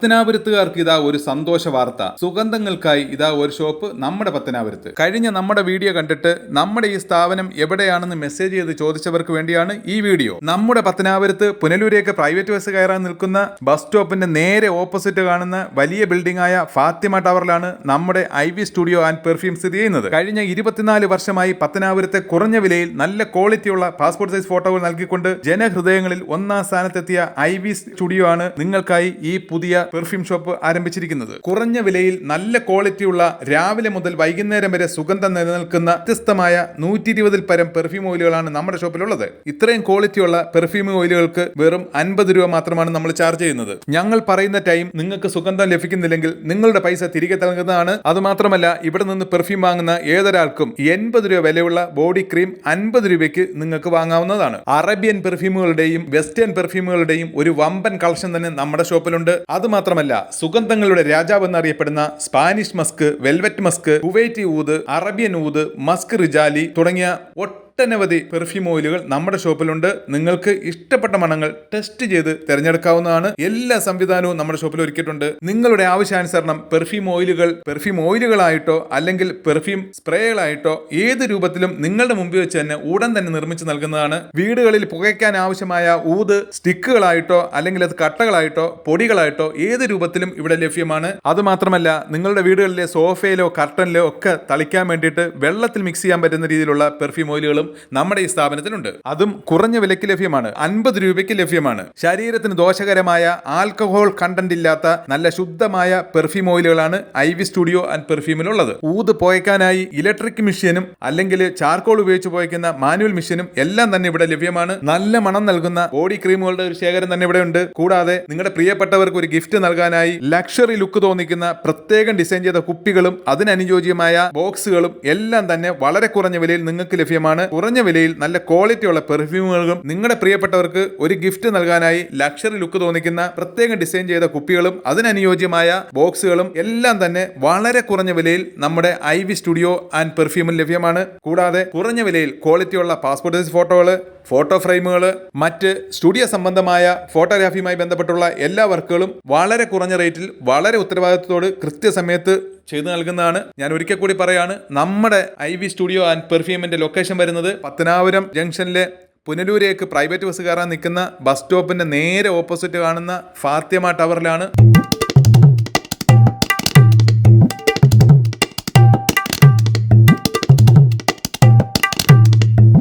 പത്തനാപുരത്തുകാർക്ക് ഇതാ ഒരു സന്തോഷ വാർത്ത. സുഗന്ധങ്ങൾക്കായി ഇതാ ഒരു ഷോപ്പ് നമ്മുടെ പത്തനാപുരത്ത്. കഴിഞ്ഞ നമ്മുടെ വീഡിയോ കണ്ടിട്ട് നമ്മുടെ ഈ സ്ഥാപനം എവിടെയാണെന്ന് മെസ്സേജ് ചെയ്ത് ചോദിച്ചവർക്ക് വേണ്ടിയാണ് ഈ വീഡിയോ. നമ്മുടെ പത്തനാപുരത്ത് പുനലൂരേക്ക് പ്രൈവറ്റ് ബസ് കയറാൻ നിൽക്കുന്ന ബസ് സ്റ്റോപ്പിന്റെ നേരെ ഓപ്പോസിറ്റ് കാണുന്ന വലിയ ബിൽഡിംഗ് ആയ ഫാത്തിമ ടവറിലാണ് നമ്മുടെ ഐവി സ്റ്റുഡിയോ ആൻഡ് പെർഫ്യൂം സ്ഥിതി ചെയ്യുന്നത്. കഴിഞ്ഞ 24 വർഷമായി പത്തനാപുരത്തെ കുറഞ്ഞ വിലയിൽ നല്ല ക്വാളിറ്റിയുള്ള പാസ്പോർട്ട് സൈസ് ഫോട്ടോകൾ നൽകിക്കൊണ്ട് ജനഹൃദയങ്ങളിൽ ഒന്നാം സ്ഥാനത്തെത്തിയ ഐവി സ്റ്റുഡിയോ ആണ് നിങ്ങൾക്കായി ഈ പുതിയ പെർഫ്യൂം ഷോപ്പ് ആരംഭിച്ചിരിക്കുന്നത്. കുറഞ്ഞ വിലയിൽ നല്ല ക്വാളിറ്റിയുള്ള രാവിലെ മുതൽ വൈകുന്നേരം വരെ സുഗന്ധം നിലനിൽക്കുന്ന വ്യത്യസ്തമായ 120 പരം പെർഫ്യൂം ഓയിലുകളാണ് നമ്മുടെ ഷോപ്പിലുള്ളത്. ഇത്രയും ക്വാളിറ്റിയുള്ള പെർഫ്യൂം ഓയിലുകൾക്ക് വെറും 50 രൂപ മാത്രമാണ് നമ്മൾ ചാർജ് ചെയ്യുന്നത്. ഞങ്ങൾ പറയുന്ന ടൈം നിങ്ങൾക്ക് സുഗന്ധം ലഭിക്കുന്നില്ലെങ്കിൽ നിങ്ങളുടെ പൈസ തിരികെ നൽകുന്നതാണ്. അതുമാത്രമല്ല, ഇവിടെ നിന്ന് പെർഫ്യൂം വാങ്ങുന്ന ഏതൊരാൾക്കും 80 രൂപ വിലയുള്ള ബോഡി ക്രീം 50 രൂപയ്ക്ക് നിങ്ങൾക്ക് വാങ്ങാവുന്നതാണ്. അറേബ്യൻ പെർഫ്യൂമുകളുടെയും വെസ്റ്റേൺ പെർഫ്യൂമുകളുടെയും ഒരു വമ്പൻ കളക്ഷൻ തന്നെ നമ്മുടെ ഷോപ്പിലുണ്ട്. മാത്രമല്ല, സുഗന്ധങ്ങളുടെ രാജാവ് എന്നറിയപ്പെടുന്ന Spanish musk, velvet musk, Kuwaiti ഊദ്, അറബിയൻ ഊദ്, മസ്ക് റിജാലി തുടങ്ങിയ ഒട്ടനവധി പെർഫ്യൂം ഓയിലുകൾ നമ്മുടെ ഷോപ്പിലുണ്ട്. നിങ്ങൾക്ക് ഇഷ്ടപ്പെട്ട മണങ്ങൾ ടെസ്റ്റ് ചെയ്ത് തിരഞ്ഞെടുക്കാവുന്നതാണ്. എല്ലാ സംവിധാനവും നമ്മുടെ ഷോപ്പിൽ ഒരുക്കിയിട്ടുണ്ട്. നിങ്ങളുടെ ആവശ്യാനുസരണം പെർഫ്യൂം ഓയിലുകളായിട്ടോ അല്ലെങ്കിൽ പെർഫ്യൂം സ്പ്രേകളായിട്ടോ ഏത് രൂപത്തിലും നിങ്ങളുടെ മുമ്പിൽ വെച്ച് തന്നെ ഉടൻ തന്നെ നിർമ്മിച്ച് നൽകുന്നതാണ്. വീടുകളിൽ പുകയ്ക്കാൻ ആവശ്യമായ ഊത് സ്റ്റിക്കുകളായിട്ടോ അല്ലെങ്കിൽ അത് കട്ടകളായിട്ടോ പൊടികളായിട്ടോ ഏത് രൂപത്തിലും ഇവിടെ ലഭ്യമാണ്. അതുമാത്രമല്ല, നിങ്ങളുടെ വീടുകളിലെ സോഫയിലോ കർട്ടനിലോ ഒക്കെ തളിക്കാൻ വേണ്ടിയിട്ട് വെള്ളത്തിൽ മിക്സ് ചെയ്യാൻ പറ്റുന്ന രീതിയിലുള്ള പെർഫ്യൂം ഓയിലുകളും നമ്മുടെ ഈ സ്ഥാപനത്തിലുണ്ട്. അതും കുറഞ്ഞ വിലയ്ക്ക് ലഭ്യമാണ്. 50 രൂപയ്ക്ക് ലഭ്യമാണ്. ശരീരത്തിന് ദോഷകരമായ ആൽക്കഹോൾ കണ്ടന്റ് ഇല്ലാത്ത നല്ല ശുദ്ധമായ പെർഫ്യൂം ഓയിലുകളാണ് ഐവി സ്റ്റുഡിയോ ആൻഡ് പെർഫ്യൂമിലുള്ളത്. ഊത് പുകയ്ക്കാനായി ഇലക്ട്രിക് മെഷീനും അല്ലെങ്കിൽ ചാർക്കോൾ ഉപയോഗിച്ച് പുകയ്ക്കുന്ന മാനുവൽ മെഷീനും എല്ലാം തന്നെ ഇവിടെ ലഭ്യമാണ്. നല്ല മണം നൽകുന്ന ബോഡി ക്രീമുകളുടെ ഒരു ശേഖരം തന്നെ ഇവിടെ ഉണ്ട്. കൂടാതെ നിങ്ങളുടെ പ്രിയപ്പെട്ടവർക്ക് ഒരു ഗിഫ്റ്റ് നൽകാനായി ലക്ഷറി ലുക്ക് തോന്നിക്കുന്ന പ്രത്യേകം ഡിസൈൻ ചെയ്ത കുപ്പികളും അതിനനുയോജ്യമായ ബോക്സുകളും എല്ലാം തന്നെ വളരെ കുറഞ്ഞ വിലയിൽ നിങ്ങൾക്ക് ലഭ്യമാണ്. കുറഞ്ഞ വിലയിൽ നല്ല ക്വാളിറ്റിയുള്ള പെർഫ്യൂമുകളും നിങ്ങളുടെ പ്രിയപ്പെട്ടവർക്ക് ഒരു ഗിഫ്റ്റ് നൽകാനായി ലക്ഷറി ലുക്ക് തോന്നിക്കുന്ന പ്രത്യേകം ഡിസൈൻ ചെയ്ത കുപ്പികളും അതിനനുയോജ്യമായ ബോക്സുകളും എല്ലാം തന്നെ വളരെ കുറഞ്ഞ വിലയിൽ നമ്മുടെ ഐവി സ്റ്റുഡിയോ ആൻഡ് പെർഫ്യൂമിൽ ലഭ്യമാണ്. കൂടാതെ കുറഞ്ഞ വിലയിൽ ക്വാളിറ്റിയുള്ള പാസ്പോർട്ട് സൈസ് ഫോട്ടോകൾ, ഫോട്ടോ ഫ്രെയിമുകൾ, മറ്റ് സ്റ്റുഡിയോ സംബന്ധമായ ഫോട്ടോഗ്രാഫിയുമായി ബന്ധപ്പെട്ടുള്ള എല്ലാ വർക്കുകളും വളരെ കുറഞ്ഞ റേറ്റിൽ വളരെ ഉത്തരവാദിത്വത്തോട് കൃത്യസമയത്ത് ചെയ്തു നൽകുന്നതാണ്. ഞാൻ ഒരിക്കൽ കൂടി പറയാണ്, നമ്മുടെ ഐവി സ്റ്റുഡിയോ ആൻഡ് പെർഫ്യൂമിന്റെ ലൊക്കേഷൻ വരുന്നത് പത്തനാപുരം ജംഗ്ഷനിലെ പുനലൂരേക്ക് പ്രൈവറ്റ് ബസ് കയറാൻ നിൽക്കുന്ന ബസ് സ്റ്റോപ്പിന്റെ നേരെ ഓപ്പോസിറ്റ് കാണുന്ന ഫാത്തിമ ടവറിലാണ്.